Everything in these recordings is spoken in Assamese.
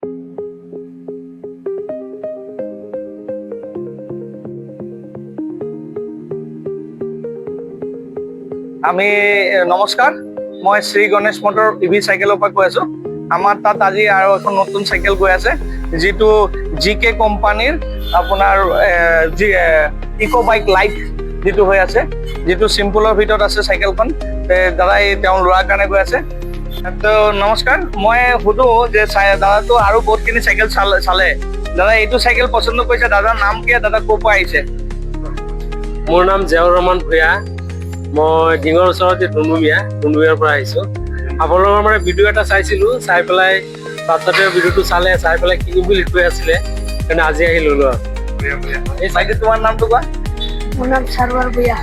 আমি নমস্কাৰ, মই শ্ৰী গণেশ মটৰ ইভি চাইকেলৰ পৰা কৈ আছো। আমাৰ তাত আজি আৰু এখন নতুন চাইকেল গৈ আছে, যিটো জিকে কোম্পানীৰ আপোনাৰ ইকো বাইক লাইট যিটো হৈ আছে, যিটো চিম্পলৰ ভিতৰত আছে চাইকেলখন। দাদাই তেওঁ লোৱাৰ কাৰণে গৈ আছে। তো নমস্কাৰ, মই সুধো যে দাদাটো আৰু বহুতখিনি চাইকেল চালে, দাদা এইটো চাইকেল পচন্দ কৰিছে, দাদাৰ নাম কি, দাদা ক'ৰ পৰা আহিছে? মোৰ নাম জিয়াউৰ ৰহমান ভূঞা। মই ডিঙৰ ওচৰতে ডুমডুমীয়াৰ পৰা আহিছোঁ। আপোনালোকৰ মানে ভিডিঅ' এটা চাইছিলোঁ, চাই পেলাই বাচ্চাটোৱে ভিডিঅ'টো চাই পেলাই কিনিম বুলি কৈ আছিলে, সেইকাৰণে আজি আহি ল'লো। এই চাইকেল তোমাৰ নামটো কোৱা? মোৰ নাম সাৰোৱাৰ ভূঞা।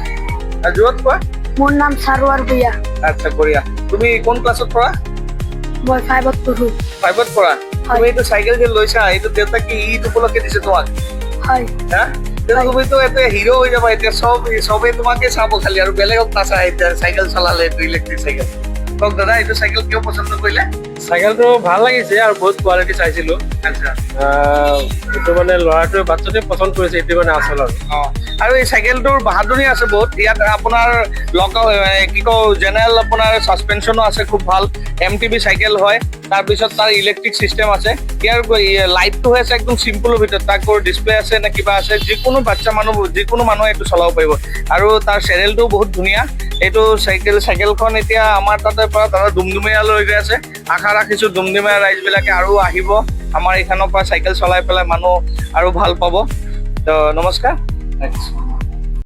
জোৰত কোৱা? মোৰ নাম সাৰোৱাৰ ভূঞা। আচ্ছা, বঢ়িয়া। তুমি কোন ক্লাছত পঢ়া? মই 5ত পঢ়ো। 5ত পঢ়া? তুমি এইটো চাইকেল যে লৈছা, এইটো দেউতাক কি ঈদ উপলক্ষে দিছে তোমাক? হয়। হা? তুমিতো এতিয়া হিৰো হৈ যাবা, এতিয়া চবেই তোমাকে চাব খালি, আৰু বেলেগক নাচায়। এতিয়া চাইকেল চলালে, এইটো ইলেক্ট্ৰিক চাইকেল। কওক দাদা, এইটো চাইকেল কিয় পচন্দ কৰিলে? চাইকেলটো ভাল লাগিছে আৰু বহুত কোৱালিটি চাইছিলোঁ। আচ্ছা, এইটো মানে ল'ৰাটোৱে বাচ্চাটোৱে পচন্দ কৰিছে, এইটো মানে আচল আৰু এই চাইকেলটোৰ বাহাদুৰি আছে বহুত। ইয়াত আপোনাৰ কি কয় জেনেৰেল আপোনাৰ ছাছপেনশ্যনো আছে, খুব ভাল MTB চাইকেল হয়। তাৰপিছত তাৰ ইলেক্ট্ৰিক চিষ্টেম আছে। ইয়াৰ লাইটটো হৈ আছে একদম চিম্পলৰ ভিতৰত, তাক ডিছপ্লে আছে নে কিবা আছে, যিকোনো যিকোনো মানুহে এইটো চলাব পাৰিব। আৰু তাৰ চেনেলটোও বহুত ধুনীয়া। এইটো চাইকেলখন এতিয়া আমাৰ তাতে পৰা দাদা ডুমডুমীয়ালৈ গৈ আছে। আশা ৰাখিছোঁ ডুমডুমীয়া ৰাইজবিলাকে আৰু আহিব, আমাৰ এইখনৰ পৰা চাইকেল চলাই পেলাই মানুহ আৰু ভাল পাব। তো নমস্কাৰ।